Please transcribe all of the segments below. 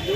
আমার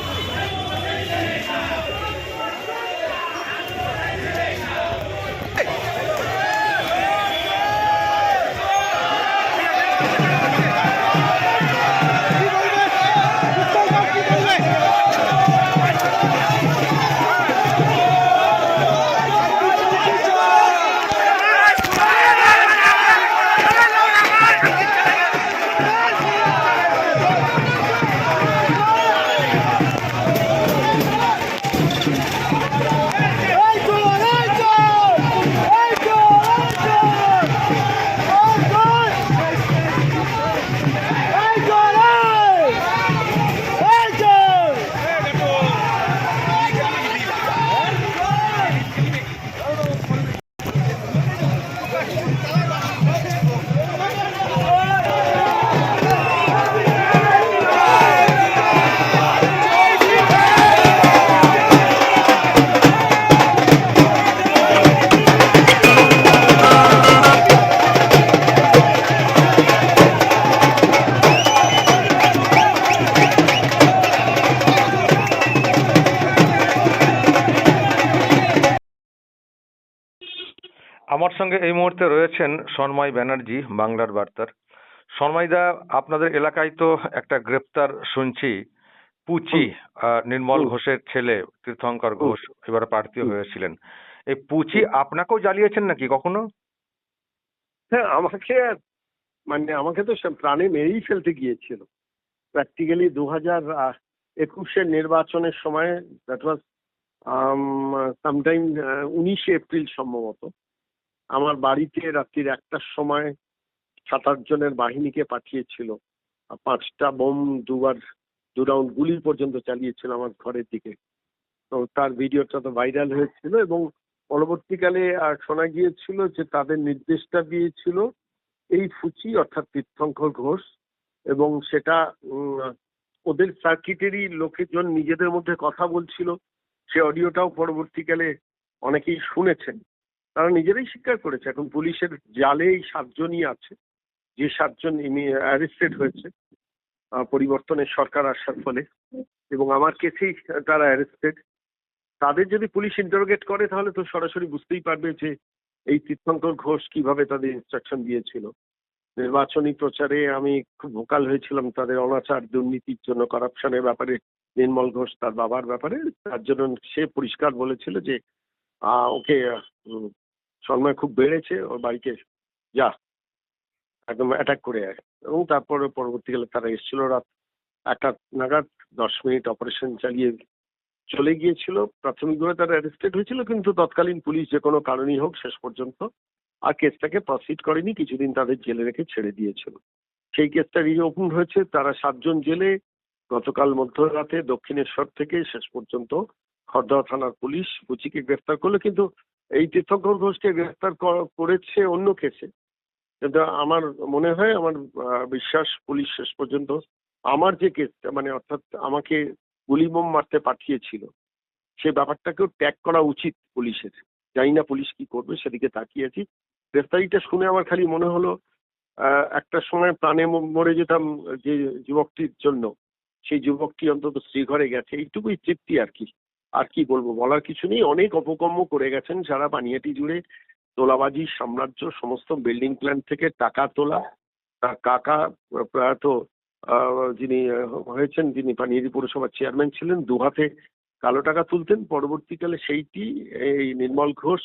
সঙ্গে এই মুহূর্তে রয়েছেন সন্ময় ব্যানার্জি, বাংলার বার্তার। সন্ময়দা, আপনাদের এলাকায় তো একটা গ্রেপ্তার শুনছি, পুচি নির্মল ঘোষের ছেলে তীর্থঙ্কর ঘোষ এবার প্রার্থী হয়েছিলেন। এই পুচি আপনাকেও জ্বালিয়েছেন নাকি কখনো? হ্যাঁ, আমাকে তো প্রাণে মেরেই ফেলতে গিয়েছিল। প্র্যাকটিক্যালি 2021-এর নির্বাচনের সময়, দ্যাট ওয়াজ সামটাইম 19 এপ্রিল সম্ভবত, আমার বাড়িতে রাত্রির 1টার সময় 7-8 জনের বাহিনীকে পাঠিয়েছিল। 5টা বোম, 2 রাউন্ড গুলি পর্যন্ত চালিয়েছিল আমার ঘরের দিকে। তো তার ভিডিওটা তো ভাইরাল হয়েছিল এবং পরবর্তীকালে শোনা গিয়েছিল যে তাদের নির্দেশটা দিয়েছিল এই ফুচি অর্থাৎ তীর্থঙ্কর ঘোষ, এবং সেটা ওদের সার্কিটেরই লোকজন নিজেদের মধ্যে কথা বলছিল। সে অডিওটাও পরবর্তীকালে অনেকেই শুনেছেন, তারা নিজেরাই স্বীকার করেছে। এখন পুলিশের জালে এই 7 জনই আছে, যে 7 জন অ্যারেস্টেড হয়েছে পরিবর্তনের সরকার আসার ফলে, এবং আমার কেসেই তারা অ্যারেস্টেড। তাদের যদি পুলিশ ইন্টারোগেট করে তাহলে তো সরাসরি বুঝতেই পারবে যে এই তীর্থঙ্কর ঘোষ কিভাবে তাদের ইনস্ট্রাকশন দিয়েছিল। নির্বাচনী প্রচারে আমি খুব ভোকাল হয়েছিলাম তাদের অনাচার, দুর্নীতির জন্য, করাপশনের ব্যাপারে, নির্মল ঘোষ তার বাবার ব্যাপারে। তার জন্য সে পরিষ্কার বলেছিল যে ওকে সম্মান খুব বেড়েছে, ওর বাড়িতে যা, একদম অ্যাটাক করে আয়। এবং তারপরে পরবর্তীকালে তারা এসেছিল রাত 1টা নাগাদ, 10 মিনিট অপারেশন চালিয়ে চলে গিয়েছিল। প্রাথমিকভাবে তারা অ্যারেস্টেড হয়েছিল, কিন্তু তৎকালীন পুলিশ যে কোনো কারণেই হোক শেষ পর্যন্ত আর কেসটাকে প্রসিড করেনি, কিছুদিন তাদের জেলে রেখে ছেড়ে দিয়েছিল। সেই কেসটা রিওপেন হয়েছে। তারা 7 জন জেলে গতকাল মধ্যরাতে দক্ষিণেশ্বর থেকে শেষ পর্যন্ত খড়দহ থানার পুলিশ পুচিকে গ্রেফতার করলো। কিন্তু এই তীর্থঙ্কর ঘোষকে গ্রেফতার করেছে অন্য কেসে। কিন্তু আমার মনে হয়, আমার বিশ্বাস, পুলিশ শেষ পর্যন্ত আমার যে কেসটা, মানে অর্থাৎ আমাকে গুলিবোম মারতে পাঠিয়েছিল, সে ব্যাপারটাকেও ট্যাগ করা উচিত পুলিশের। জানি না পুলিশ কি করবে, সেদিকে তাকিয়েছি। গ্রেফতারিটা শুনে আমার খালি মনে হলো একটা সময় প্রাণে মরে যেতাম যে যুবকটির জন্য, সেই যুবকটি অন্তত শ্রীঘরে গেছে, এইটুকুই তৃপ্তি আর কি। আর কি বলবো, বলার কিছু নেই। অনেক অপকর্ম করে গেছেন সারা পানিহাটি জুড়ে, তোলাবাজি সাম্রাজ্য, সমস্ত বিল্ডিং প্ল্যান থেকে টাকা তোলা। তার কাকা প্রয়াত যিনি হয়েছেন, যিনি পানিহাটি পৌরসভার চেয়ারম্যান ছিলেন, 2 হাতে কালো টাকা তুলতেন। পরবর্তীকালে সেইটি এই নির্মল ঘোষ,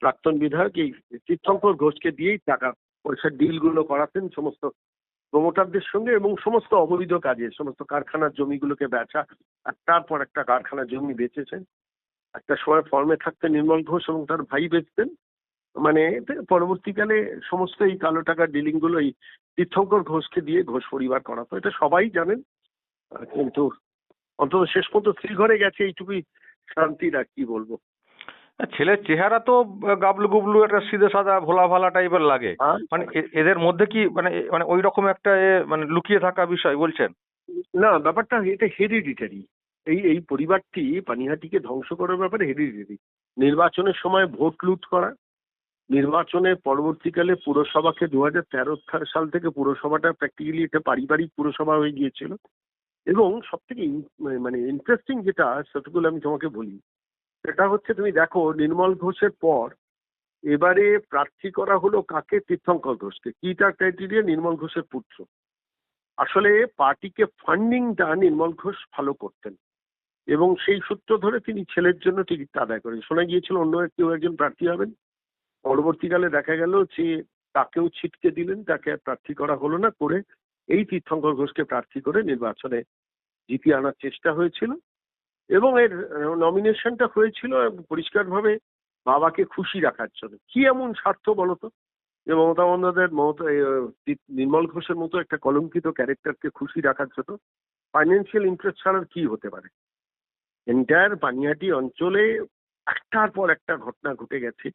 প্রাক্তন বিধায়ক, এই তীর্থঙ্কর ঘোষকে দিয়েই টাকা পয়সার ডিলগুলো করাতেন সমস্ত প্রমোটারদের সঙ্গে, এবং সমস্ত অবৈধ কাজে, সমস্ত কারখানার জমিগুলোকে বেচা, একটার পর একটা কারখানার জমি বেচেছেন। একটা সময় ফর্মে থাকতেন নির্মল ঘোষ এবং তার ভাই বেচতেন। মানে পরবর্তীকালে সমস্ত এই কালো টাকার ডিলিং গুলো এই তীর্থঙ্কর ঘোষকে দিয়ে ঘোষ পরিবার করাতো, এটা সবাই জানেন। কিন্তু অন্তত শেষ পর্যন্ত শ্রীঘরে গেছে, এইটুকুই শান্তির। আর কি বলবো। ছেলের চেহারা তো গাবলু গুবলু, একটা সিধে সাদা ভোলা ভালা টাইপের লাগে। মানে এদের মধ্যে কি মানে মানে ওই রকম একটা মানে লুকিয়ে থাকা বিষয় বলছেন? না, ব্যাপারটা এটা হেরিডিটারি। এই পরিবারটি পানিহাটিকে ধ্বংস করার ব্যাপারে হেরিডিটারি। নির্বাচনের সময় ভোট লুট করা, নির্বাচনের পরবর্তীকালে পুরসভাকে 2013 সাল থেকে পুরসভাটা প্র্যাকটিক্যালি এটা পারিবারিক পুরসভা হয়ে গিয়েছিল, এবং সব থেকে মানে ইন্টারেস্টিং যেটা, সেটুকুলো আমি তোমাকে বলি, সেটা হচ্ছে তুমি দেখো নির্মল ঘোষের পর এবারে প্রার্থী করা হলো কাকে? তীর্থঙ্কর ঘোষকে। কিটা ক্রাইটেরিয়া? নির্মল ঘোষের পুত্র। আসলে পার্টিকে ফান্ডিংটা নির্মল ঘোষ ভালো করতেন এবং সেই সূত্র ধরে তিনি ছেলের জন্য টিকিটটা আদায় করেন। শোনা গিয়েছিল অন্য কেউ একজন প্রার্থী হবেন, পরবর্তীকালে দেখা গেল যে তাকেও ছিটকে দিলেন, তাকে আর প্রার্থী করা হলো না, করে এই তীর্থঙ্কর ঘোষকে প্রার্থী করে নির্বাচনে জিতিয়ে আনার চেষ্টা হয়েছিল। এবং এর নমিনেশনটা হয়েছিল পরিষ্কারভাবে বাবাকে খুশি রাখার জন্য। কি এমন স্বার্থ বলতো যে মমতা বন্দ্যোপাধ্যায়ের নির্মল ঘোষের মতো একটা কলঙ্কিত ক্যারেক্টারকে খুশি রাখার জন্য? ফাইন্যান্সিয়াল ইন্টারেস্ট ছাড়া আর কি হতে পারে? এন্টায়ার পানিহাটি অঞ্চলে একটার পর একটা ঘটনা ঘটে গেছে,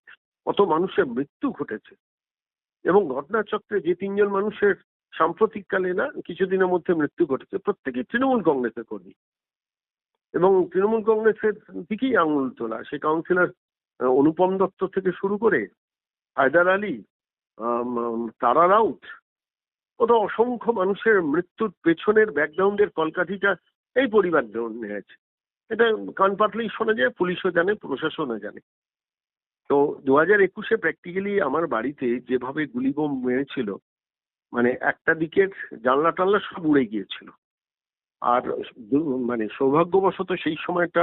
কত মানুষের মৃত্যু ঘটেছে, এবং ঘটনাচক্রে যে তিনজন মানুষের সাম্প্রতিককালে না কিছুদিনের মধ্যে মৃত্যু ঘটেছে, প্রত্যেকেই তৃণমূল কংগ্রেসের কর্মী এবং তৃণমূল কংগ্রেসের দিকেই আঙুল তোলা। সেই কাউন্সিলর অনুপম দত্ত থেকে শুরু করে হায়দার আলী, তারা রাউত, কত অসংখ্য মানুষের মৃত্যুর পেছনের ব্যাকগ্রাউন্ডের কলকাঠিটা এই পরিবার নিয়েছে। এটা কান পাতলেই শোনা যায়, পুলিশও জানে, প্রশাসনও জানে। তো 2021-এ প্র্যাকটিক্যালি আমার বাড়িতে যেভাবে গুলি বোম মেরেছিল, মানে একটা দিকের জানলা টানলা সব উড়ে গিয়েছিল। আর মানে সৌভাগ্যবশত সেই সময়টা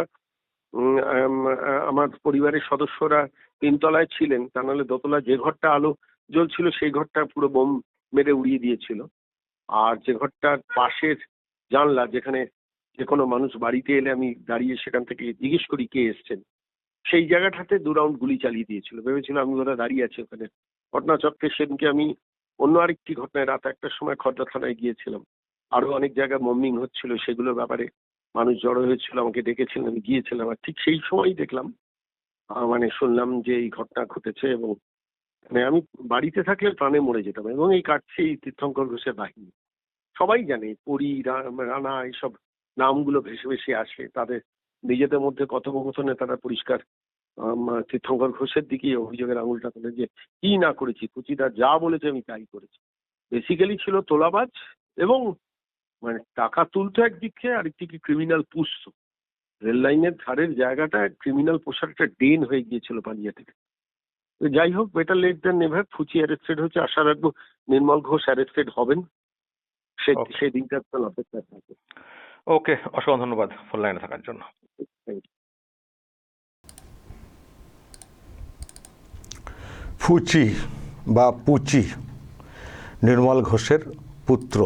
আমার পরিবারের সদস্যরা তিনতলায় ছিলেন, তা নাহলে দোতলা যে ঘরটা আলো জ্বলছিল সেই ঘরটা পুরো বোম মেরে উড়িয়ে দিয়েছিল। আর যে ঘরটার পাশের জানলা, যেখানে যে কোনো মানুষ বাড়িতে এলে আমি দাঁড়িয়ে সেখান থেকে জিজ্ঞেস করি কে এসছেন, সেই জায়গাটাতে 2 রাউন্ড গুলি চালিয়ে দিয়েছিল। ভেবেছিল আমি ওরা দাঁড়িয়ে আছি ওখানে। ঘটনাচক্রে সেদিনকে আমি অন্য আরেকটি ঘটনায় রাত 1টার সময় খড়দা থানায় গিয়েছিলাম। আরো অনেক জায়গায় মর্নিং হচ্ছিল, সেগুলোর ব্যাপারে মানুষ জড়ো হয়েছিল, আমাকে ডেকেছিলেন, আমি গিয়েছিলাম। আর ঠিক সেই সময়ই দেখলাম, মানে শুনলাম যে এই ঘটনা ঘটেছে। এবং মানে আমি বাড়িতে থাকলে প্রাণে মরে যেতাম। এবং এই কাটছে এই তীর্থঙ্কর ঘোষের বাহিনী। সবাই জানে পরি, রানা, এইসব নামগুলো ভেসে ভেসে আসে। তাদের নিজেদের মধ্যে কথোপকথনে তারা পরিষ্কার তীর্থঙ্কর ঘোষের দিকে অভিযোগের আঙুলটা তোলে যে কি না করেছি, কুচিদা যা বলেছে আমি তাই করেছি। বেসিক্যালি ছিল তোলাবাজ এবং মানে টাকা তুলতো একদিকে, আরেকদিকে ক্রিমিনাল পুষতো। রেল লাইনের ধারের জায়গাটা ক্রিমিনাল পোষার একটা ডেন হয়ে গিয়েছিল পানিহাটিতে। যাই হোক, বেটার লেট দ্যান নেভার। ফুচি অ্যারেস্টেড হচ্ছে, আশা রাখবো নির্মল ঘোষ অ্যারেস্টেড হবেন, সেই দিনটার তো অপেক্ষা থাকবে। ওকে, অসংখ্য ধন্যবাদ ফোন লাইনে থাকার জন্য। ফুচি বা পুচি নির্মল ঘোষের পুত্র,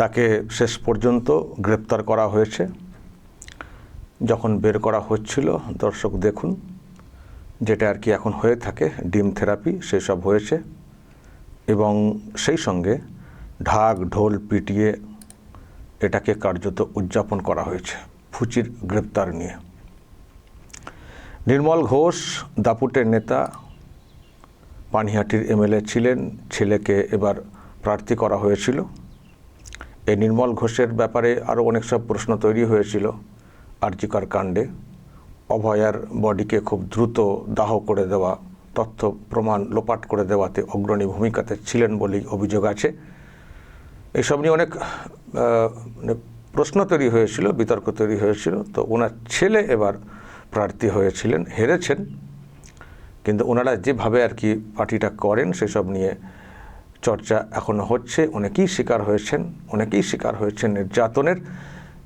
তাকে শেষ পর্যন্ত গ্রেপ্তার করা হয়েছে। যখন বের করা হচ্ছিল, দর্শক দেখুন, যেটা আর কি এখন হয়ে থাকে ডিম থেরাপি, সেসব হয়েছে। এবং সেই সঙ্গে ঢাক ঢোল পিটিয়ে এটাকে কার্যত উদযাপন করা হয়েছে ফুচির গ্রেপ্তার নিয়ে। নির্মল ঘোষ দাপুটের নেতা, পানিহাটির এমএলএ ছিলেন, ছেলেকে এবার প্রার্থী করা হয়েছিল। এই নির্মল ঘোষের ব্যাপারে আরও অনেক সব প্রশ্ন তৈরি হয়েছিল। আরজিকর কাণ্ডে অভয়ার বডিকে খুব দ্রুত দাহ করে দেওয়া, তথ্য প্রমাণ লোপাট করে দেওয়াতে অগ্রণী ভূমিকাতে ছিলেন বলেই অভিযোগ আছে। এইসব নিয়ে অনেক প্রশ্ন তৈরি হয়েছিল, বিতর্ক তৈরি হয়েছিল। তো ওনার ছেলে এবার প্রার্থী হয়েছিলেন, হেরেছেন, কিন্তু ওনারা যেভাবে আর কি পার্টিটা করেন সেসব নিয়ে চর্চা এখনও হচ্ছে। অনেকেই শিকার হয়েছেন নির্যাতনের।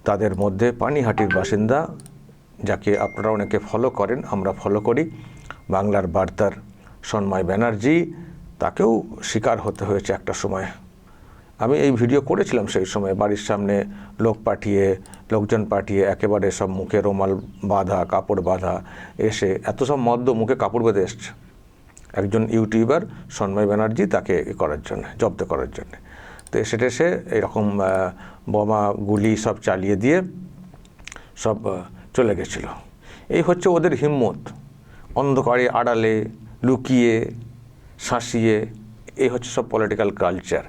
তাদের মধ্যে পানিহাটির বাসিন্দা, যাকে আপনারা অনেকে ফলো করেন, আমরা ফলো করি, বাংলার বার্তার সন্ময় ব্যানার্জি, তাকেও শিকার হতে হয়েছে একটা সময়। আমি এই ভিডিও করেছিলাম সেই সময়, বাড়ির সামনে লোকজন পাঠিয়ে একেবারে সব মুখে রুমাল বাঁধা, কাপড় বাঁধা, এসে এত সব মদ্য মুখে কাপড় বেঁধে এসছে একজন ইউটিউবার সন্ময় ব্যানার্জি, তাকে জব্দ করার জন্য। তো এসে এরকম বোমা গুলি সব চালিয়ে দিয়ে সব চলে গেছিল। এই হচ্ছে ওদের হিম্মত, অন্ধকারে আড়ালে লুকিয়ে শাসিয়ে, এই হচ্ছে সব পলিটিক্যাল কালচার।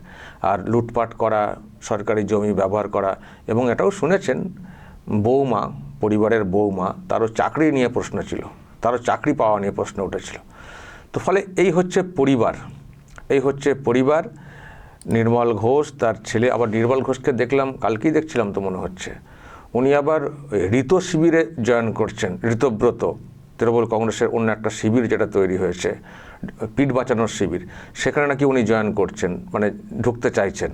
আর লুটপাট করা, সরকারি জমি ব্যবহার করা। এবং এটাও শুনেছেন, বৌমা, পরিবারের বৌমা, তারও চাকরি নিয়ে প্রশ্ন ছিল, তারও চাকরি পাওয়া নিয়ে প্রশ্ন উঠেছিল। তো ফলে এই হচ্ছে পরিবার। নির্মল ঘোষ তার ছেলে, আবার নির্মল ঘোষকে দেখলাম, কালকেই দেখছিলাম তো মনে হচ্ছে, উনি আবার ঋত শিবিরে জয়েন করছেন, ঋতব্রত, তৃণমূল কংগ্রেসের অন্য একটা শিবির যেটা তৈরি হয়েছে, পিঠ বাঁচানোর শিবির, সেখানে নাকি উনি জয়েন করছেন, মানে ঢুকতে চাইছেন।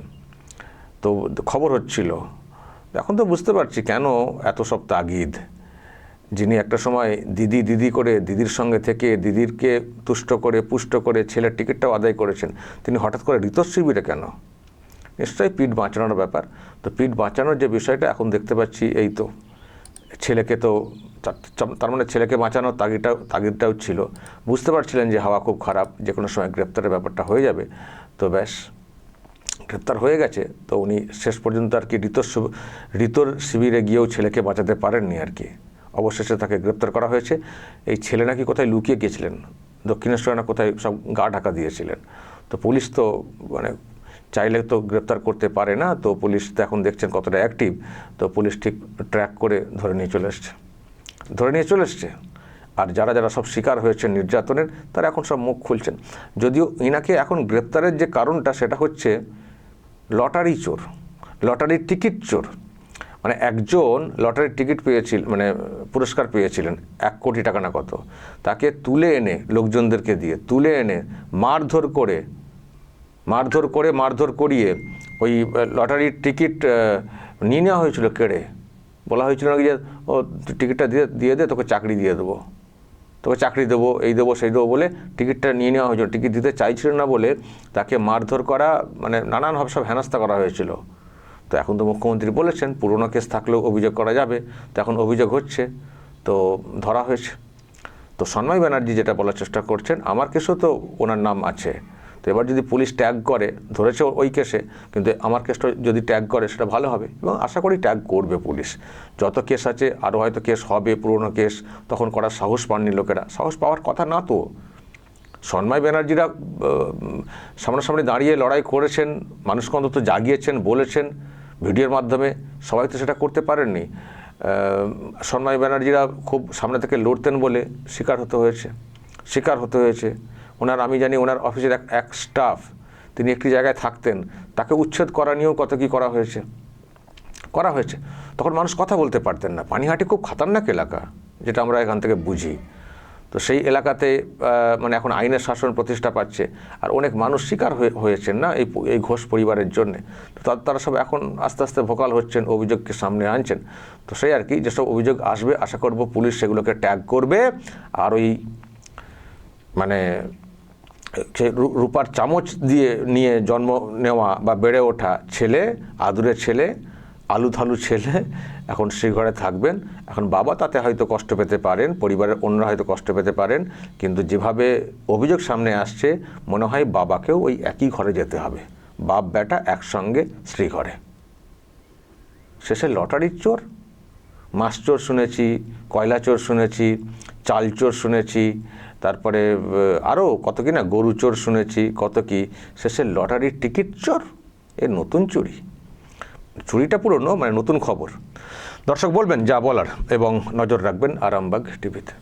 তো খবর হচ্ছিল। এখন তো বুঝতে পারছি কেন এত সব তাগিদ। যিনি একটা সময় দিদি দিদি করে দিদির সঙ্গে থেকে দিদিরকে তুষ্ট করে পুষ্ট করে ছেলের টিকিটটাও আদায় করেছেন, তিনি হঠাৎ করে ঋত শিবিরে কেন? নিশ্চয়ই পিঠ বাঁচানোর ব্যাপার। তো পিঠ বাঁচানোর যে বিষয়টা এখন দেখতে পাচ্ছি, এই তো ছেলেকে তো, তার মানে ছেলেকে বাঁচানোর তাগিদটাও ছিল। বুঝতে পারছিলেন যে হাওয়া খুব খারাপ, যে কোনো সময় গ্রেপ্তারের ব্যাপারটা হয়ে যাবে। তো ব্যাস, গ্রেপ্তার হয়ে গেছে। তো উনি শেষ পর্যন্ত আর কি ঋতর শিবিরে গিয়েও ছেলেকে বাঁচাতে পারেননি আর কি। অবশেষে তাকে গ্রেপ্তার করা হয়েছে। এই ছেলে নাকি কোথায় লুকিয়ে গিয়েছিলেন, দক্ষিণেশ্বরে না কোথায় সব গা ঢাকা দিয়েছিলেন। তো পুলিশ তো মানে চাইলে তো গ্রেপ্তার করতে পারে না। তো পুলিশ তো এখন দেখছেন কতটা অ্যাক্টিভ। তো পুলিশ ঠিক ট্র্যাক করে ধরে নিয়ে চলে এসছে। আর যারা যারা সব শিকার হয়েছে নির্যাতনের, তারা এখন সব মুখ খুলছেন। যদিও ইনাকে এখন গ্রেপ্তারের যে কারণটা, সেটা হচ্ছে লটারি চোর, লটারির টিকিট চোর। মানে একজন লটারির টিকিট পেয়েছিল, মানে পুরস্কার পেয়েছিলেন 1 কোটি টাকা না কত, তাকে তুলে এনে লোকজনদেরকে দিয়ে তুলে এনে মারধর করিয়ে ওই লটারির টিকিট নিয়ে নেওয়া হয়েছিল কেড়ে। বলা হয়েছিল নাকি যে ও টিকিটটা দিয়ে দে, তোকে চাকরি দেবো, এই দেবো সেই দেবো বলে টিকিটটা নিয়ে নেওয়া হয়েছিল। টিকিট দিতে চাইছিল না বলে তাকে মারধর করা, মানে নানানভাবে সব হেনস্থা করা হয়েছিল। তো এখন তো মুখ্যমন্ত্রী বলেছেন পুরনো কেস থাকলেও অভিযোগ করা যাবে। তো এখন অভিযোগ হচ্ছে, তো ধরা হয়েছে। তো সন্ময় ব্যানার্জি যেটা বলার চেষ্টা করছেন, আমার কেসও তো ওনার নাম আছে। তো এবার যদি পুলিশ ট্যাগ করে, ধরেছে ওই কেসে, কিন্তু আমার কেসটা যদি ট্যাগ করে সেটা ভালো হবে, এবং আশা করি ট্যাগ করবে পুলিশ। যত কেস আছে আরও হয়তো কেস হবে, পুরনো কেস, তখন করার সাহস পাননি লোকেরা। সাহস পাওয়ার কথা না তো। সন্ময় ব্যানার্জিরা সামনাসামনি দাঁড়িয়ে লড়াই করেছেন, মানুষকে অন্তত জাগিয়েছেন, বলেছেন ভিডিওর মাধ্যমে। সবাই তো সেটা করতে পারেননি। সন্ময় ব্যানার্জিরা খুব সামনে থেকে লড়তেন বলে শিকার হতে হয়েছে। ওনার, আমি জানি ওনার অফিসের এক স্টাফ, তিনি একটি জায়গায় থাকতেন, তাকে উচ্ছেদ করা নিয়েও কত কী করা হয়েছে। তখন মানুষ কথা বলতে পারতেন না। পানিহাটি খুব খতরনাক এলাকা, যেটা আমরা এখান থেকে বুঝি। তো সেই এলাকাতে মানে এখন আইনের শাসন প্রতিষ্ঠা পাচ্ছে, আর অনেক মানুষ শিকার হয়েছেন না এই ঘোষ পরিবারের জন্যে। তো তারা সব এখন আস্তে আস্তে ভোকাল হচ্ছেন, অভিযোগকে সামনে আনছেন। তো সেই আর কি, যেসব অভিযোগ আসবে আশা করব পুলিশ সেগুলোকে ট্যাগ করবে। আর ওই মানে সেই রূপার চামচ নিয়ে জন্ম নেওয়া বা বেড়ে ওঠা ছেলে, আদুরে ছেলে, আলুথালু ছেলে, এখন সেই ঘরে থাকবেন। এখন বাবা তাতে হয়তো কষ্ট পেতে পারেন, পরিবারের অন্যরা হয়তো কষ্ট পেতে পারেন, কিন্তু যেভাবে অভিযোগ সামনে আসছে, মনে হয় বাবাকেও ওই একই ঘরে যেতে হবে, বাপ বেটা একসঙ্গে শ্রীঘরে। শেষে লটারির চোর, মাছ চোর শুনেছি, কয়লা চোর শুনেছি, চাল চোর শুনেছি, তারপরে আরও কত কি না, গরু চোর শুনেছি, কত কি, শেষে লটারির টিকিট চোর। এর নতুন চুরিটা পুরনো, মানে নতুন খবর। দর্শক বলবেন যা বলার, এবং নজর রাখবেন আরামবাগ টিভিতে।